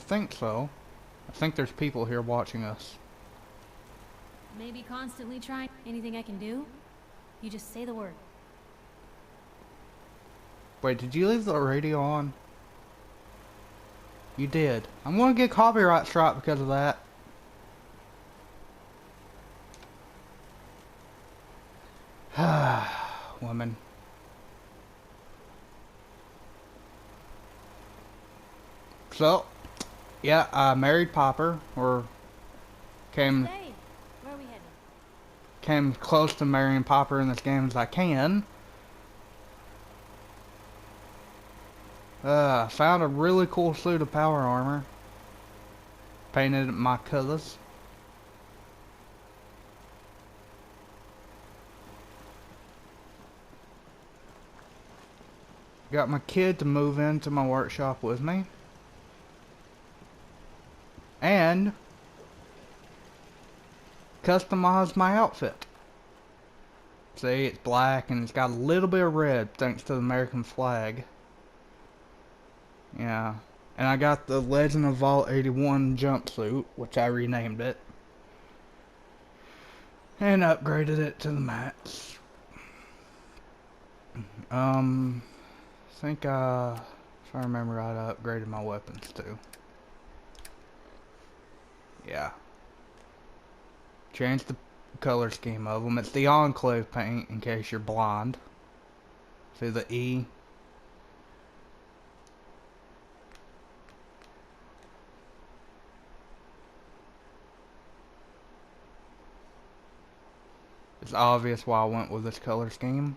think so. I think there's people here watching us. Maybe constantly trying. Anything I can do? You just say the word. Wait, did you leave the radio on? You did. I'm gonna get copyright struck because of that. Women. So, yeah, I married Popper, or came Hey, where are we headed? came close to marrying Popper in this game as I can. Found a really cool suit of power armor. Painted it my colors. Got my kid to move into my workshop with me. And customized my outfit. See, it's black and it's got a little bit of red thanks to the American flag. Yeah. And I got the Legend of Vault 81 jumpsuit, which I renamed it. And upgraded it to the max. I think if I remember right, I upgraded my weapons too. Yeah. Changed the color scheme of them. It's the Enclave paint in case you're blind. See the E? It's obvious why I went with this color scheme.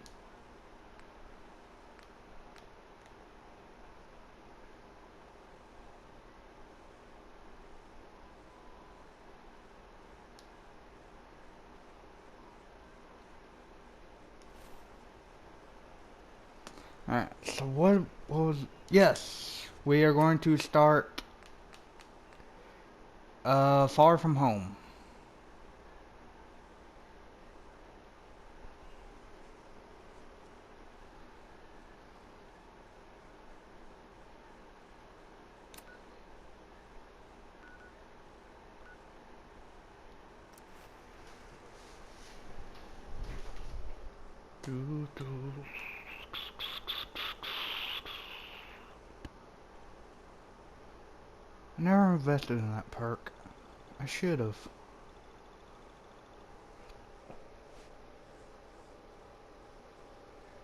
Alright, so what was... Yes, we are going to start Far From Home. I never invested in that perk. I should have.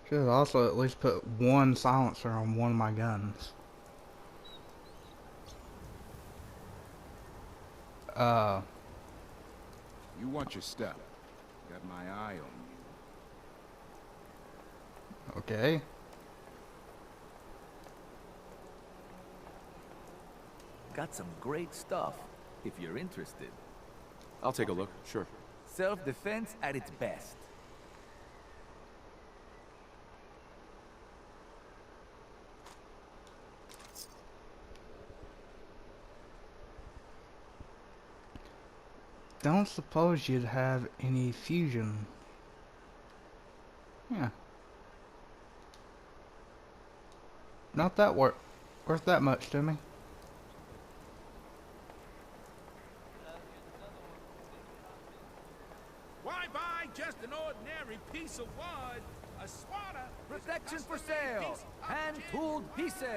Should have also at least put one silencer on one of my guns. You want your stuff. Got my eye on you. Okay. Got some great stuff, if you're interested. I'll take a look, sure. Self-defense at its best. Don't suppose you'd have any fusion. Yeah. Not that worth that much to me. Why buy just an ordinary piece of wood? A swatter Protection for sale. Hand-tooled pieces.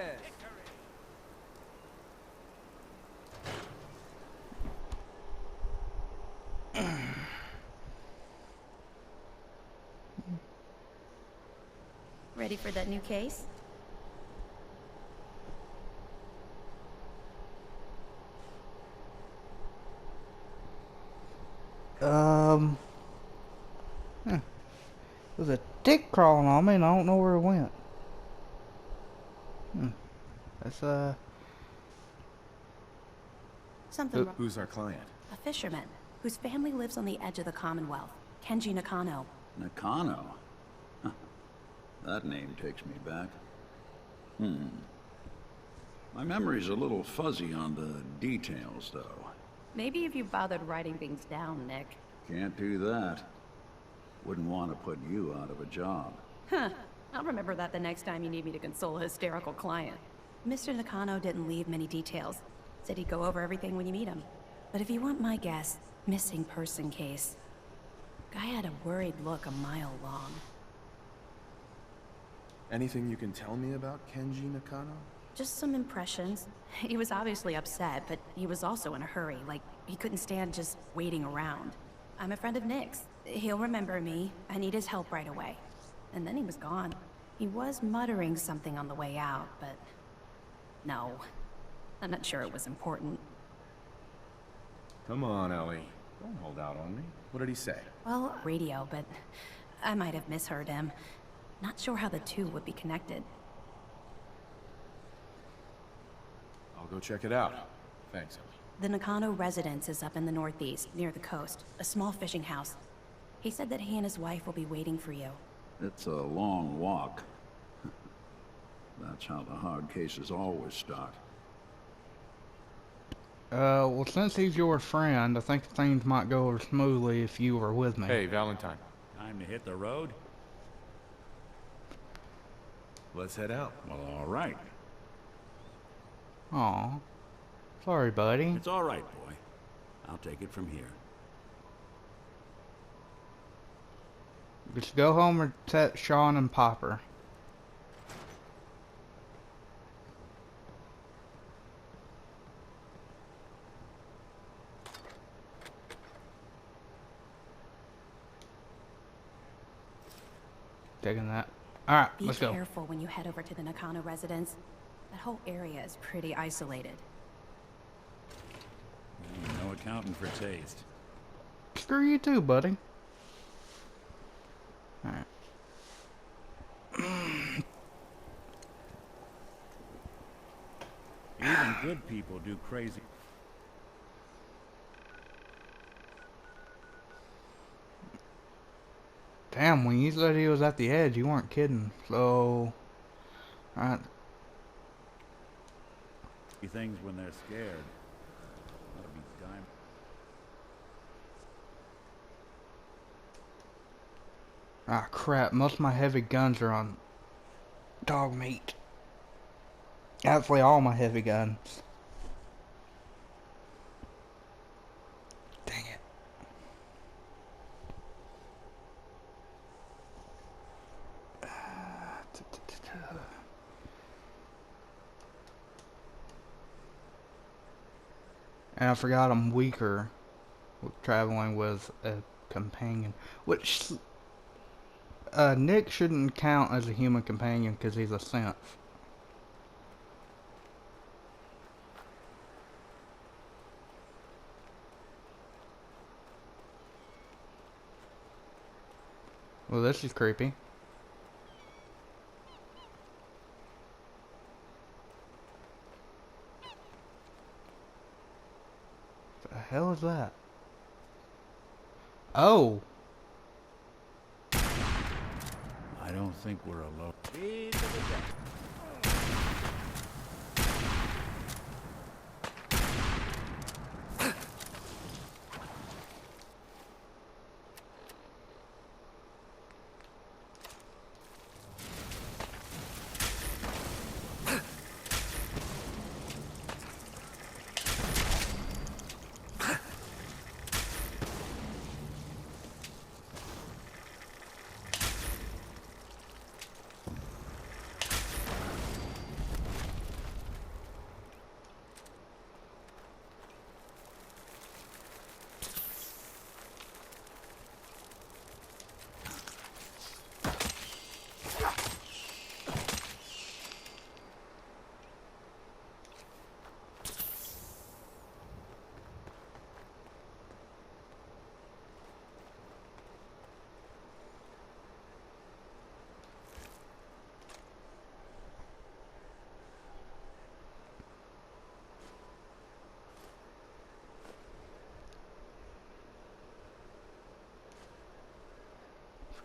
Ready for that new case? There's a tick crawling on me and I don't know where it went. That's Something wrong. Who's our client? A fisherman whose family lives on the edge of the Commonwealth. Kenji Nakano. Nakano? Huh. That name takes me back. My memory's a little fuzzy on the details, though. Maybe if you bothered writing things down, Nick. Can't do that. Wouldn't want to put you out of a job. Huh. I'll remember that the next time you need me to console a hysterical client. Mr. Nakano didn't leave many details, Said he'd go over everything when you meet him. But if you want my guess, missing person case. Guy had a worried look a mile long. Anything you can tell me about Kenji Nakano? Just some impressions. He was obviously upset, but he was also in a hurry, like he couldn't stand just waiting around. I'm a friend of Nick's. He'll remember me. I need his help right away. And then he was gone. He was muttering something on the way out, but... no. I'm not sure it was important. Come on, Ellie. Don't hold out on me. What did he say? Well, radio, but I might have misheard him. Not sure how the two would be connected. I'll go check it out. Thanks, Ellie. The Nakano residence is up in the northeast, near the coast. A small fishing house. He said that he and his wife will be waiting for you. It's a long walk. That's how the hard cases always start. Well, since he's your friend, I think things might go over smoothly if you were with me. Hey, Valentine. Time to hit the road? Let's head out. Well, all right. Aw. Sorry, buddy. It's all right, boy. I'll take it from here. Just go home and set Sean and Popper. Taking that. Alright, let's go. Be careful when you head over to the Nakano residence. That whole area is pretty isolated. No accounting for taste. Screw you too, buddy. Alright. Even good people do crazy. Damn, when you said he was at the edge, you weren't kidding. So, alright. Things when they're scared. That'll be dime. Ah, crap. Most of my heavy guns are on dog meat. Actually, all my heavy guns. Dang it. And I forgot I'm weaker with traveling with a companion. Which, Nick shouldn't count as a human companion because he's a synth. Well, this is creepy. What the hell is that? Oh! I don't think we're alone.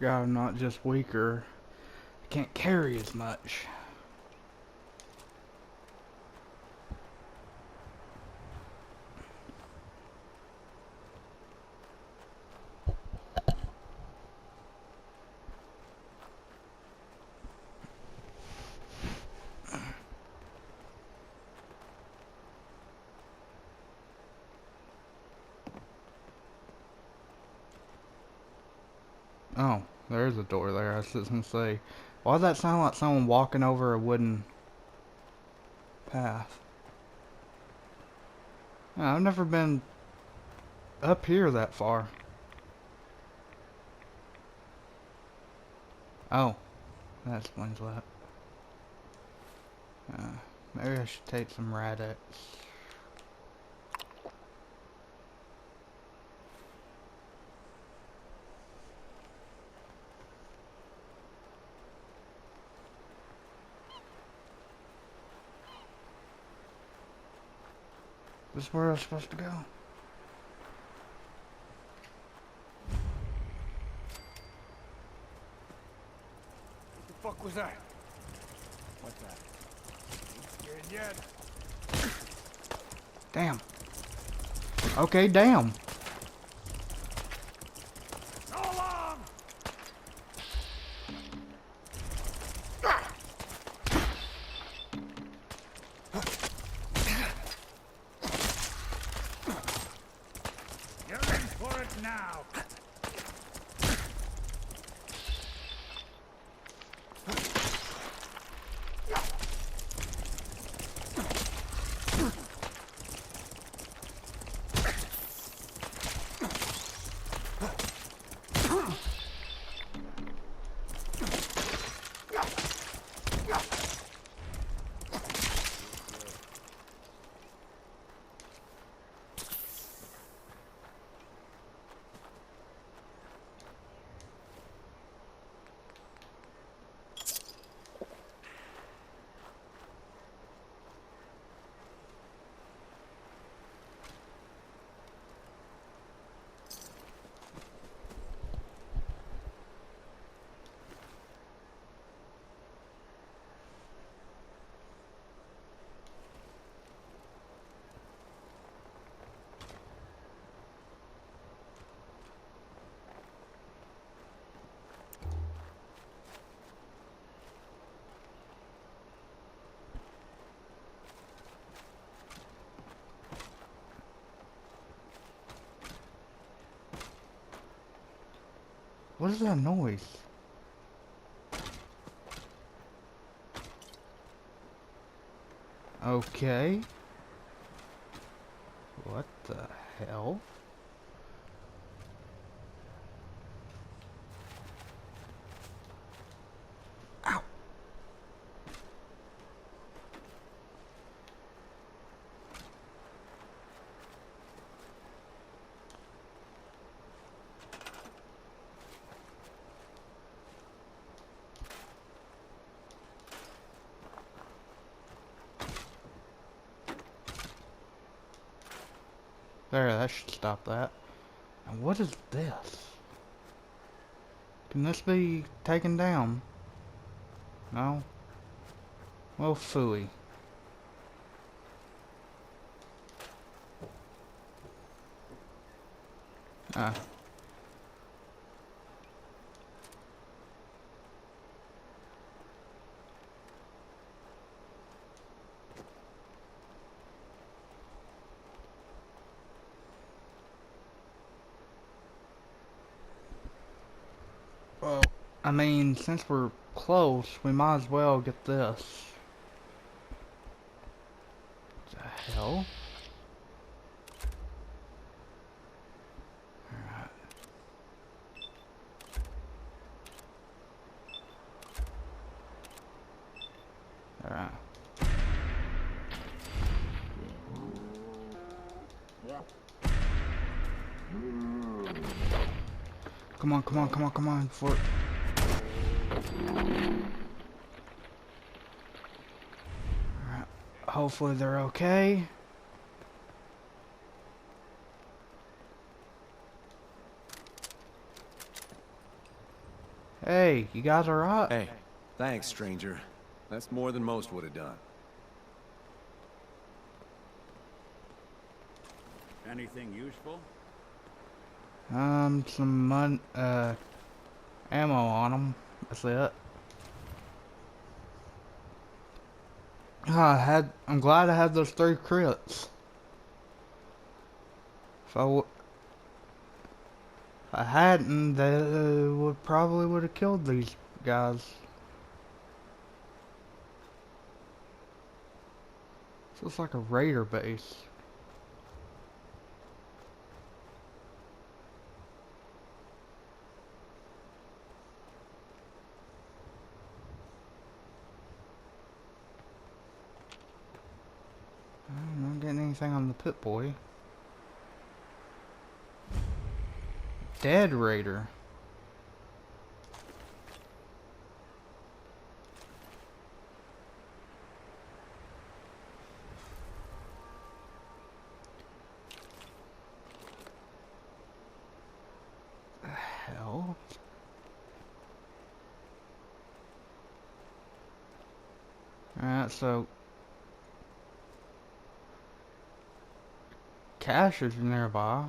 Forgot I'm not just weaker. I can't carry as much. Oh, there is a door there. I was just gonna say, why does that sound like someone walking over a wooden path? Yeah, I've never been up here that far. Oh, that explains that. Maybe I should take some Rad-X. This is where I was supposed to go. What the fuck was that? What's that? Ain't scared yet. Damn. Okay, damn. So long! You're in for it now. What is that noise? Okay. What the hell? Ow! There, that should stop that. And what is this? Can this be taken down? No? Well, phooey. Ah. Well, I mean, since we're close, we might as well get this. What the hell? Alright. Alright. Come on, come on, come on, come on, for it. Alright. Hopefully they're okay. Hey, you guys alright? Hey, thanks, stranger. That's more than most would have done. Anything useful? Some ammo on them. That's it. I'm glad I had those 3 crits. If I If I hadn't, they would have killed these guys. This looks like a raider base. I'm not getting anything on the Pip-Boy. Dead raider. The hell? Alright, so cache is nearby.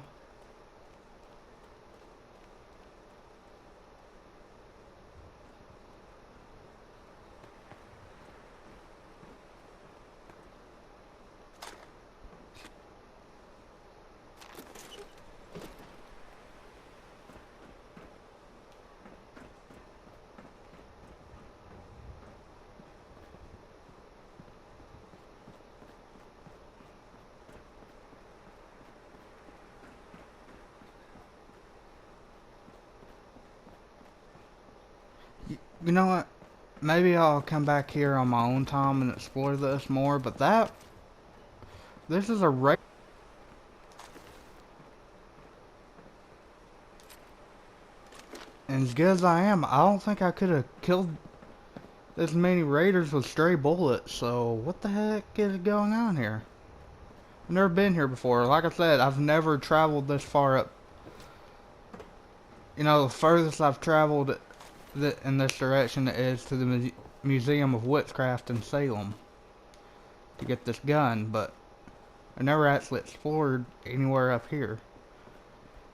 You know what? Maybe I'll come back here on my own time and explore this more, but this is a raider. And as good as I am, I don't think I could have killed this many raiders with stray bullets, so what the heck is going on here? I've never been here before. Like I said, I've never traveled this far up. You know, the furthest I've traveled in this direction is to the Museum of Witchcraft in Salem to get this gun, but I never actually explored anywhere up here.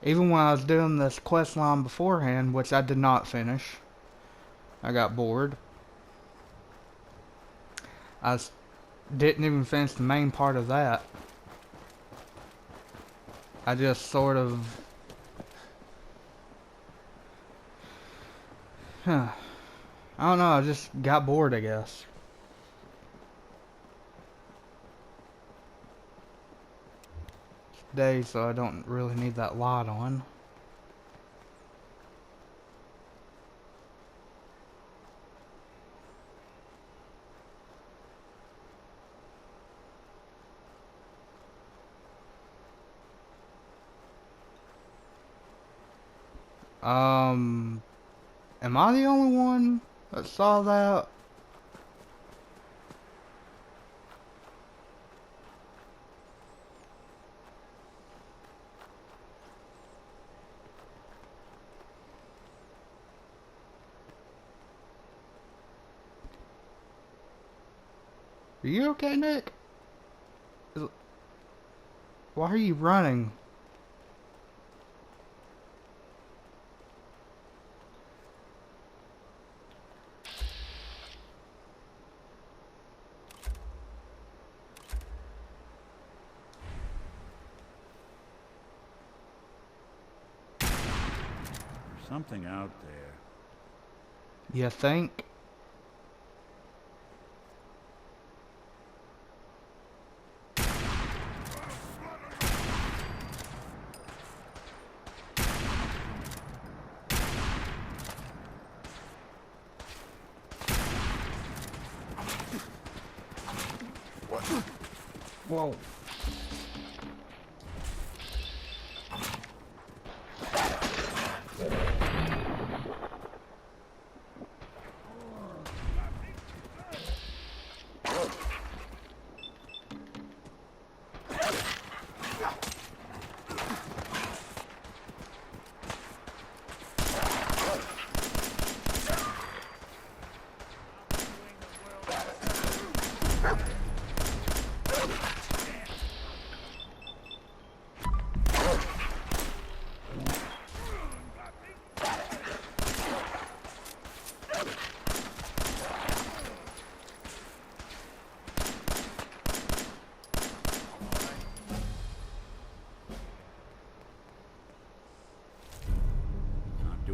Even when I was doing this quest line beforehand, which I did not finish, I got bored. Didn't even finish the main part of that. I just sort of... I don't know, I just got bored, I guess. It's day, so I don't really need that light on. Am I the only one that saw that? Are you okay, Nick? Why are you running? Something out there. You think? Whoa.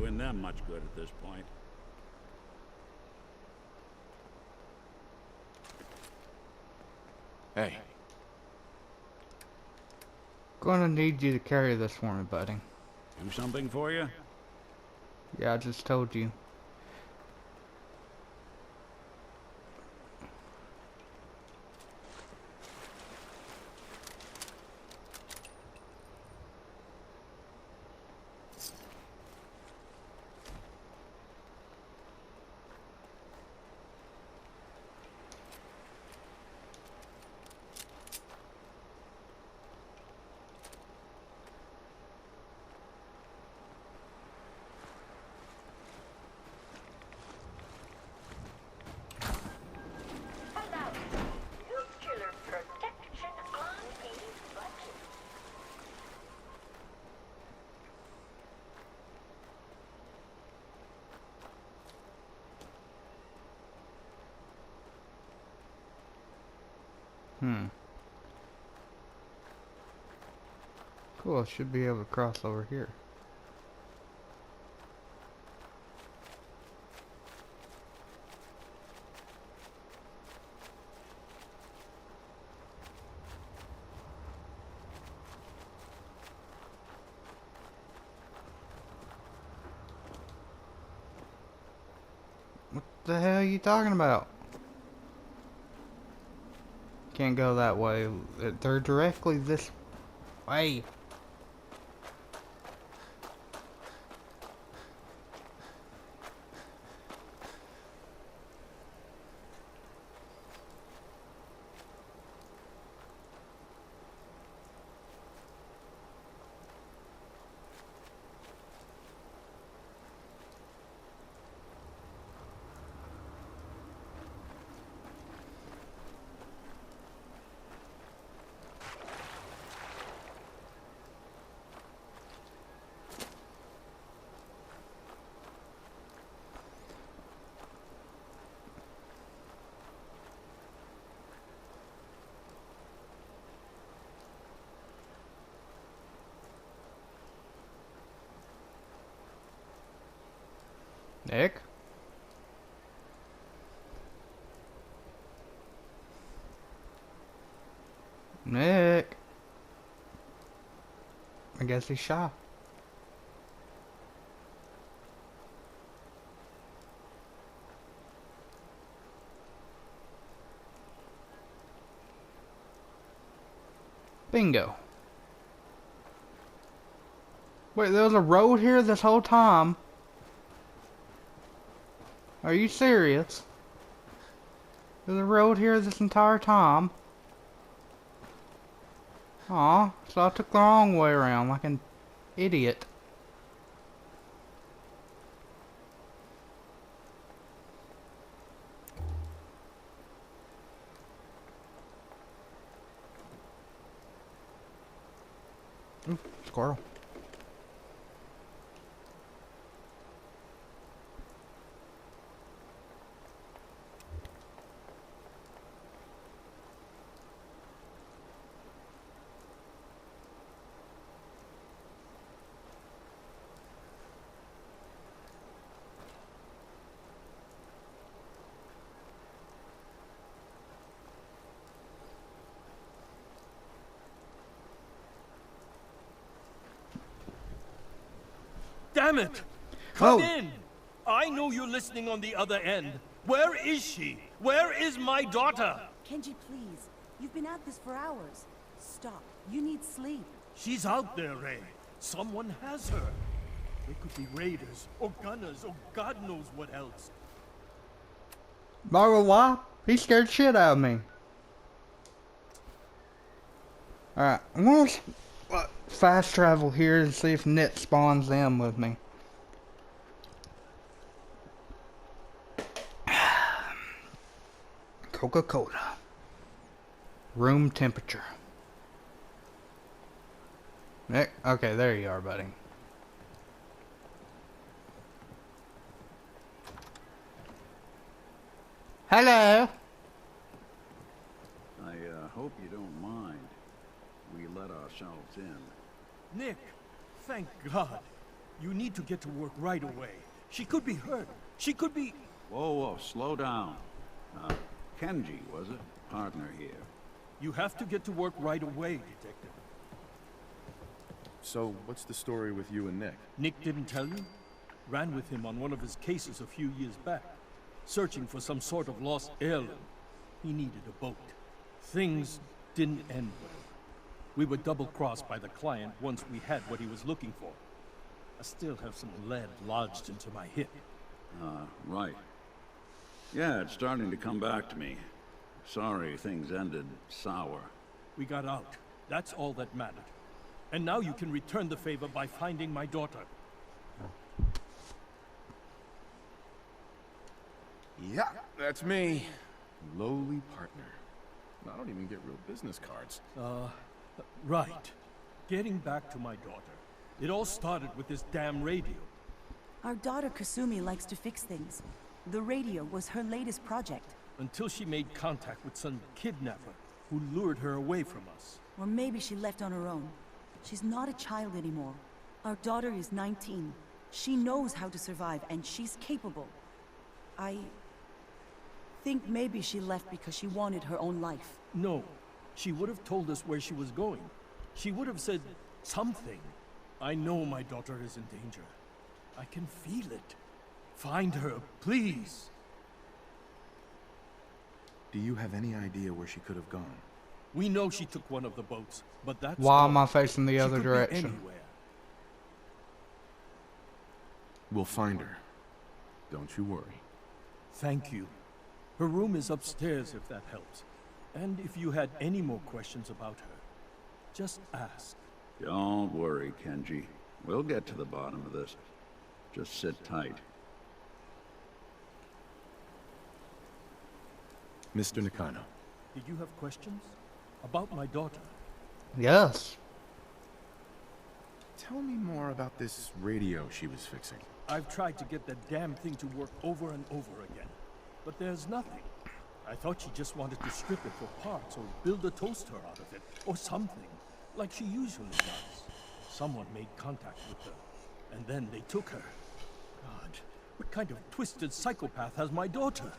doing them much good at this point. Hey, Gonna need you to carry this for me, buddy. Do something for you? Yeah, I just told you. Cool, I should be able to cross over here. What the hell are you talking about? Can't go that way. They're directly this way. Nick? Nick? I guess he's shot. Bingo. Wait, there was a road here this whole time? Are you serious? There's a road here this entire time? Aw, so I took the wrong way around like an idiot. Ooh, squirrel. Damn it! Come in! I know you're listening on the other end. Where is she? Where is my daughter? Kenji, please. You've been at this for hours. Stop. You need sleep. She's out there, Ray. Someone has her. They could be raiders, or gunners, or God knows what else. Blah, blah. He scared shit out of me. Alright, I'm gonna fast travel here and see if Nit spawns in with me. Coca-Cola. Room temperature. Nick? Okay, there you are, buddy. Hello! I hope you don't mind. We let ourselves in. Nick, thank God. You need to get to work right away. She could be hurt. She could be... Whoa, whoa, slow down. Kenji, was it? Partner here. You have to get to work right away, Detective. So, what's the story with you and Nick? Nick didn't tell you? Ran with him on one of his cases a few years back, searching for some sort of lost heirloom. He needed a boat. Things didn't end well. We were double-crossed by the client once we had what he was looking for. I still have some lead lodged into my hip. Right. Yeah, it's starting to come back to me. Sorry things ended sour. We got out. That's all that mattered. And now you can return the favor by finding my daughter. Yeah, that's me. Lowly partner. I don't even get real business cards. Right. Getting back to my daughter. It all started with this damn radio. Our daughter Kasumi likes to fix things. The radio was her latest project. Until she made contact with some kidnapper who lured her away from us. Or maybe she left on her own. She's not a child anymore. Our daughter is 19. She knows how to survive, and she's capable. I think maybe she left because she wanted her own life. No. She would have told us where she was going. She would have said something. I know my daughter is in danger. I can feel it. Find her, please. Do you have any idea where she could have gone? We know she took one of the boats, but that's Why all. am I facing the She other could be direction? anywhere. We'll find her. Don't you worry. Thank you. Her room is upstairs if that helps. And if you had any more questions about her, just ask. Don't worry, Kenji. We'll get to the bottom of this. Just sit tight. Mr. Nakano. Did you have questions? About my daughter? Yes. Tell me more about this radio she was fixing. I've tried to get that damn thing to work over and over again, but there's nothing. I thought she just wanted to strip it for parts or build a toaster out of it, or something, like she usually does. Someone made contact with her, and then they took her. God, what kind of twisted psychopath has my daughter?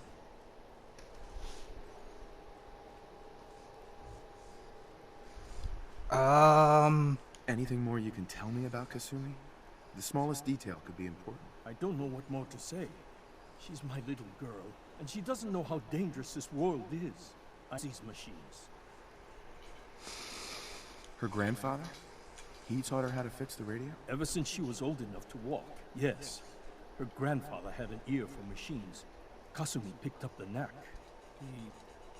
Anything more you can tell me about Kasumi? The smallest detail could be important. I don't know what more to say. She's my little girl, and she doesn't know how dangerous this world is. These machines. Her grandfather? He taught her how to fix the radio? Ever since she was old enough to walk, yes. Her grandfather had an ear for machines. Kasumi picked up the knack. He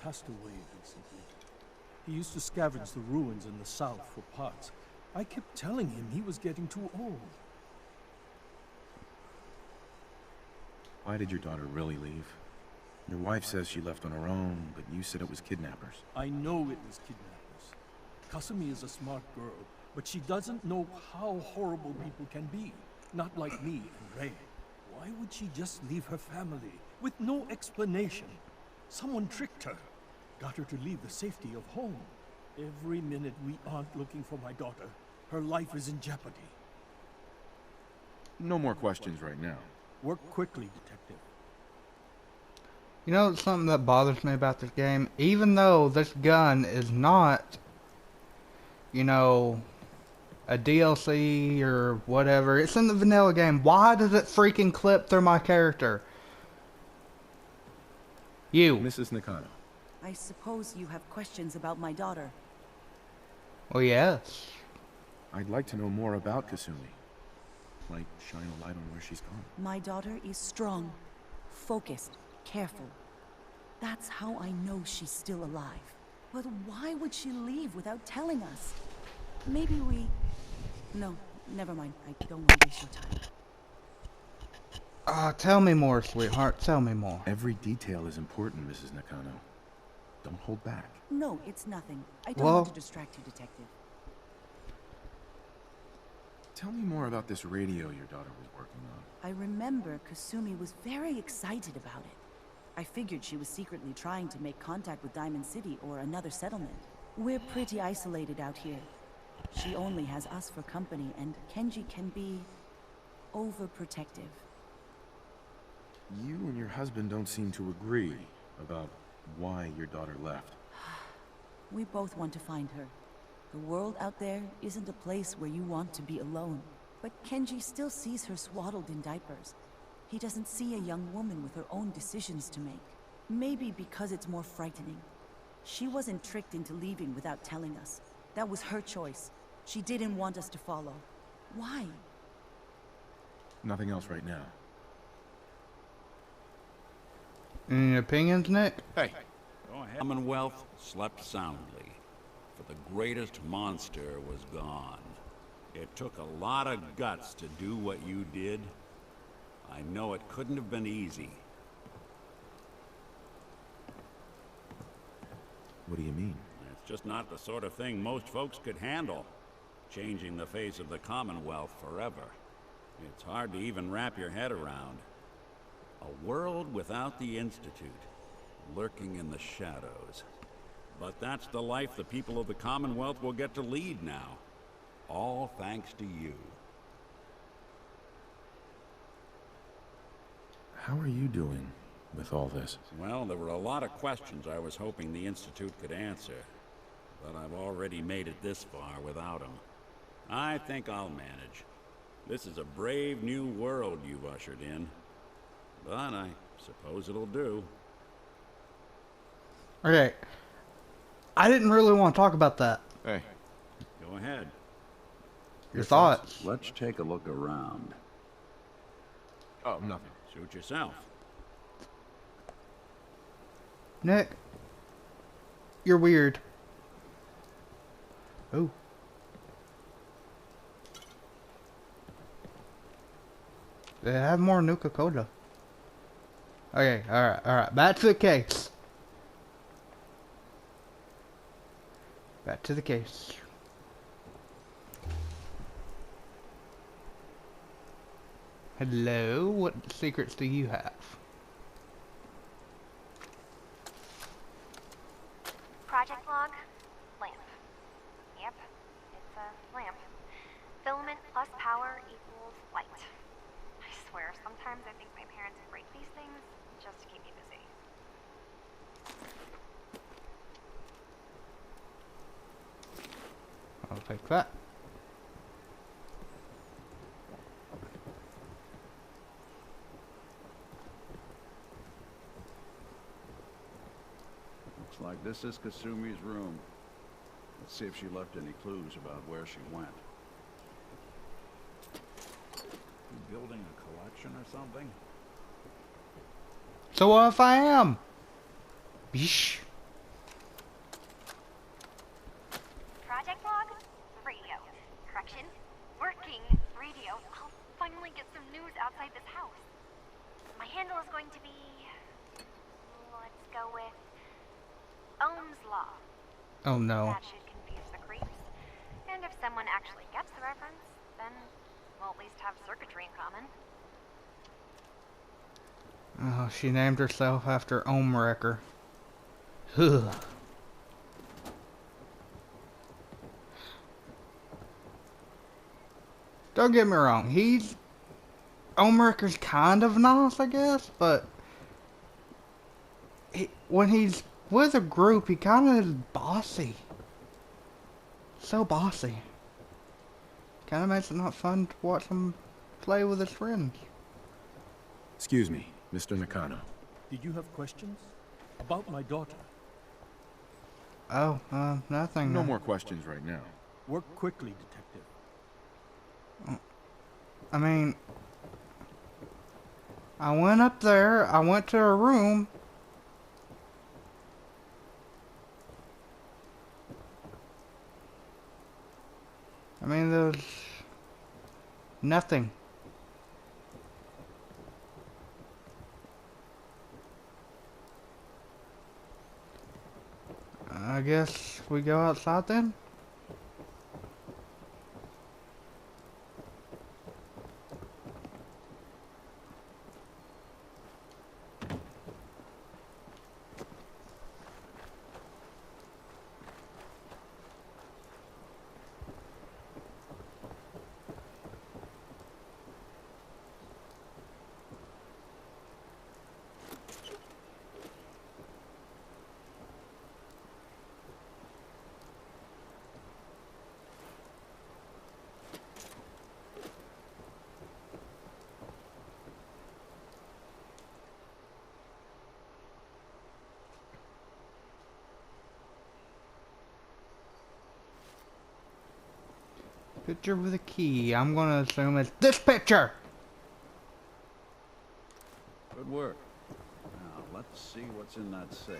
passed away recently. He used to scavenge the ruins in the south for parts. I kept telling him he was getting too old. Why did your daughter really leave? Your wife says she left on her own, but you said it was kidnappers. I know it was kidnappers. Kasumi is a smart girl, but she doesn't know how horrible people can be. Not like me and Ray. Why would she just leave her family with no explanation? Someone tricked her. Got her to leave the safety of home. Every minute we aren't looking for my daughter, her life is in jeopardy. No more questions right now. Work quickly, Detective. You know something that bothers me about this game? Even though this gun is not, you know, a DLC or whatever, it's in the vanilla game. Why does it freaking clip through my character? You. Mrs. Nakano. I suppose you have questions about my daughter. Well, yes. I'd like to know more about Kasumi. Like, shine a light on where she's gone. My daughter is strong, focused, careful. That's how I know she's still alive. But why would she leave without telling us? Maybe we... No, never mind. I don't want to waste your time. Tell me more, sweetheart. Tell me more. Every detail is important, Mrs. Nakano. Don't hold back. No, it's nothing. I don't want to distract you, Detective. Tell me more about this radio your daughter was working on. I remember Kasumi was very excited about it. I figured she was secretly trying to make contact with Diamond City or another settlement. We're pretty isolated out here. She only has us for company, and Kenji can be overprotective. You and your husband don't seem to agree about why your daughter left. We both want to find her. The world out there isn't a place where you want to be alone. But Kenji still sees her swaddled in diapers. He doesn't see a young woman with her own decisions to make. Maybe because it's more frightening. She wasn't tricked into leaving without telling us. That was her choice. She didn't want us to follow. Why? Nothing else right now. Any opinions, Nick? Hey, Go ahead. Commonwealth slept soundly, for the greatest monster was gone. It took a lot of guts to do what you did. I know it couldn't have been easy. What do you mean? It's just not the sort of thing most folks could handle. Changing the face of the Commonwealth forever. It's hard to even wrap your head around. A world without the Institute, lurking in the shadows. But that's the life the people of the Commonwealth will get to lead now. All thanks to you. How are you doing with all this? Well, there were a lot of questions I was hoping the Institute could answer. But I've already made it this far without them. I think I'll manage. This is a brave new world you've ushered in. But I suppose it'll do. Okay. I didn't really want to talk about that. hey. Go ahead. Your thoughts? Let's take a look around. Oh, nothing. Suit yourself. Nick, you're weird. Oh. They have more Nuka-Cola. Okay, alright. Back to the case. Back to the case. Hello, what secrets do you have? Project log, lamp. Yep, it's a lamp. Filament plus power equals light. I swear, sometimes I think my parents break these things just to keep me busy. I'll take that. Looks like this is Kasumi's room. Let's see if she left any clues about where she went. You building a collection or something? So what if I am? Yeesh. Project log, radio. Correction, working radio. I'll finally get some news outside this house. My handle is going to be... let's go with... Ohm's Law. Oh no. That should confuse the creeps. And if someone actually gets the reference, then we'll at least have circuitry in common. Oh, she named herself after Ohmwrecker. Ugh. Don't get me wrong, Ohmwrecker's kind of nice, I guess, but when he's with a group, he kind of is bossy. So bossy. Kind of makes it not fun to watch him play with his friends. Excuse me, Mr. Nakano. Did you have questions? About my daughter? Oh, nothing. No more questions right now. Work quickly, Detective. I mean, I went up there, I went to her room. I mean, there's nothing. I guess we go outside then? Picture with a key. I'm gonna assume it's this picture! Good work. Now, let's see what's in that safe.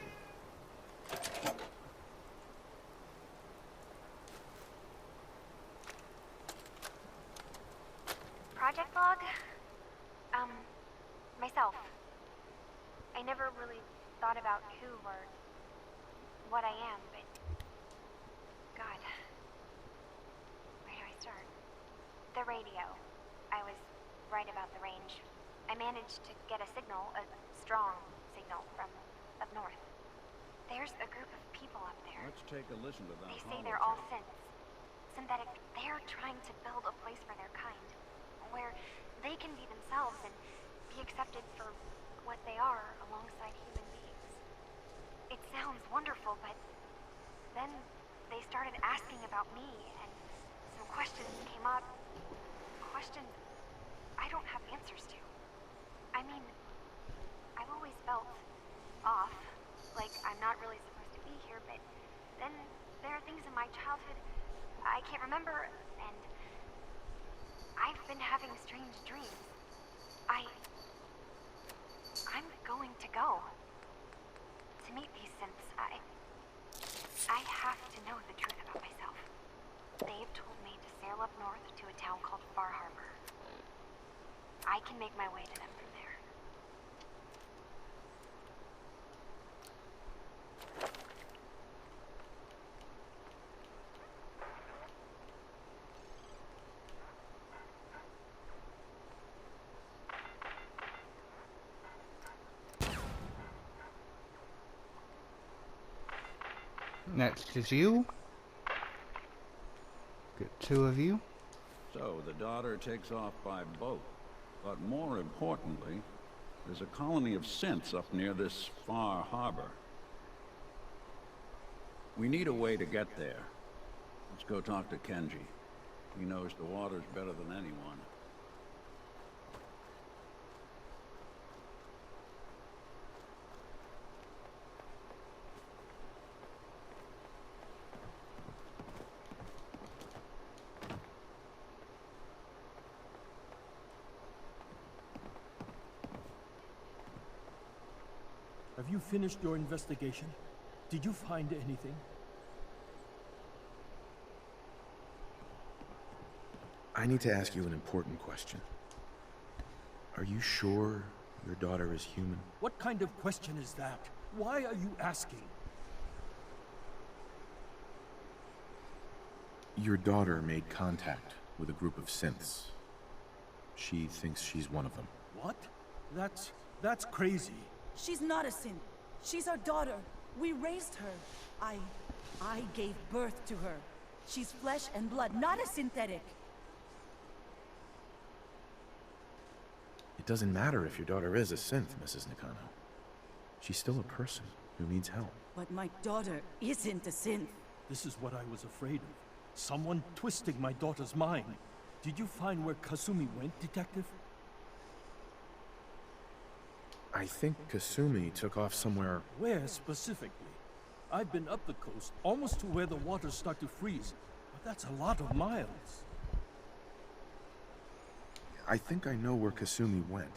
Project log? Myself. I never really thought about who or what I am, but... God. Where do I start? The radio. I was right about the range. I managed to get a signal, a strong signal, from up north. There's a group of people up there. Let's take a listen to that. They say they're all synths. Synthetic. They're trying to build a place for their kind, where they can be themselves and be accepted for what they are alongside human beings. It sounds wonderful, but then they started asking about me, and some questions came up. Questions I don't have answers to. I mean, I've always felt off, like I'm not really supposed to be here, but then there are things in my childhood I can't remember, and I've been having strange dreams. I'm going to go to meet these synths. I have to know the truth about myself. They've told me to sail up north to a town called Far Harbor. I can make my way to them from there. Next is you. Get two of you. So, the daughter takes off by boat. But more importantly, there's a colony of synths up near this Far Harbor. We need a way to get there. Let's go talk to Kenji. He knows the waters better than anyone. Have you finished your investigation? Did you find anything? I need to ask you an important question. Are you sure your daughter is human? What kind of question is that? Why are you asking? Your daughter made contact with a group of synths. She thinks she's one of them. What? That's crazy. She's not a synth. She's our daughter. We raised her. I gave birth to her. She's flesh and blood, not a synthetic. It doesn't matter if your daughter is a synth, Mrs. Nakano. She's still a person who needs help. But my daughter isn't a synth. This is what I was afraid of. Someone twisting my daughter's mind. Did you find where Kasumi went, Detective? I think Kasumi took off somewhere... Where specifically? I've been up the coast, almost to where the waters start to freeze. But that's a lot of miles. I think I know where Kasumi went.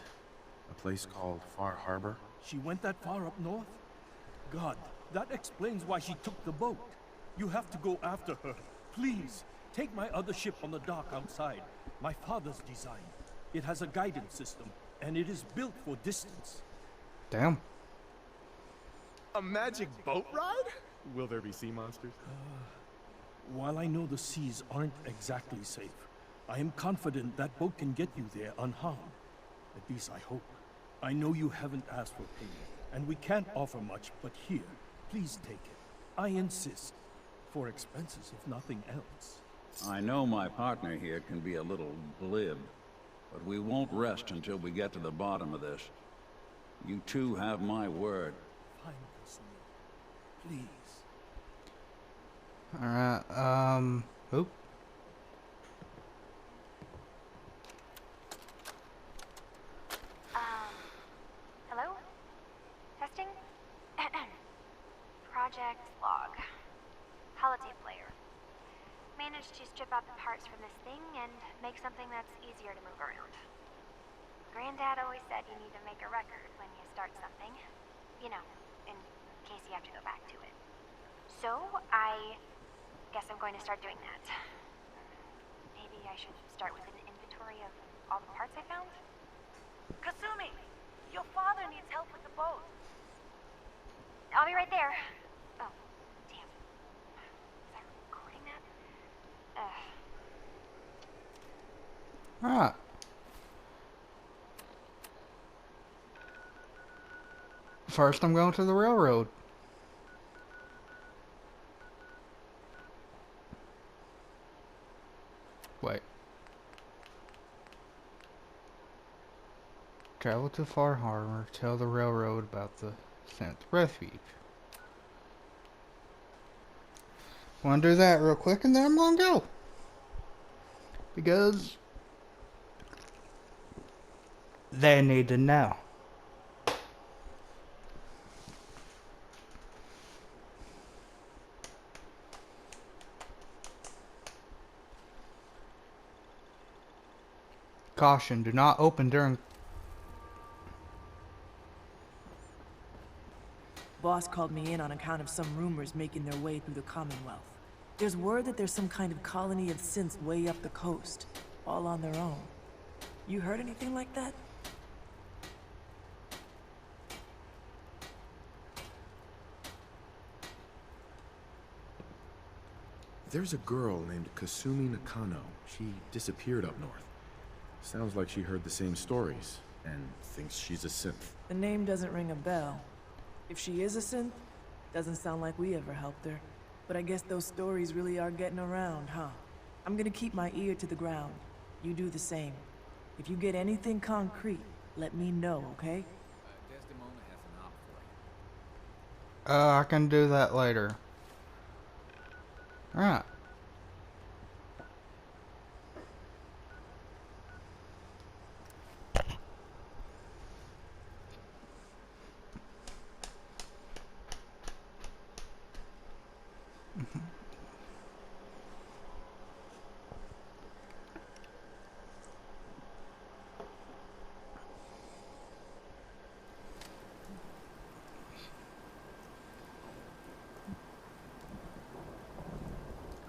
A place called Far Harbor. She went that far up north? God, that explains why she took the boat. You have to go after her. Please, take my other ship on the dock outside. My father's design. It has a guidance system, and it is built for distance. Damn. A magic boat ride? Will there be sea monsters? While I know the seas aren't exactly safe, I am confident that boat can get you there unharmed. At least I hope. I know you haven't asked for payment, and we can't offer much, but here, please take it. I insist. For expenses, if nothing else. I know my partner here can be a little glib, but we won't rest until we get to the bottom of this. You two have my word. Fine, Kasumi. Please. Alright, oop. Hello? Testing? Project log. Holotape layer. Managed managed to strip out the parts from this thing and make something that's easier to move around. Granddad always said you need to make a record when you start something. You know, in case you have to go back to it. So, I guess I'm going to start doing that. Maybe I should start with an inventory of all the parts I found? Kasumi! Your father needs help with the boat. I'll be right there. Oh, damn. Was I recording that? Alright. First, I'm going to the railroad. Wait. Travel to Far Harbor. Tell the railroad about the synth refuge. Want to do that real quick and then I'm going to go. Because they need to know. Caution, do not open during... Boss called me in on account of some rumors making their way through the Commonwealth. There's word that there's some kind of colony of synths way up the coast, all on their own. You heard anything like that? There's a girl named Kasumi Nakano. She disappeared up north. Sounds like she heard the same stories, and thinks she's a synth. The name doesn't ring a bell. If she is a synth, doesn't sound like we ever helped her. But I guess those stories really are getting around, huh? I'm gonna keep my ear to the ground. You do the same. If you get anything concrete, let me know, okay? Desdemona has an op for you. I can do that later. Alright.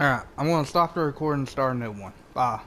Alright, I'm going to stop the recording and start a new one. Bye.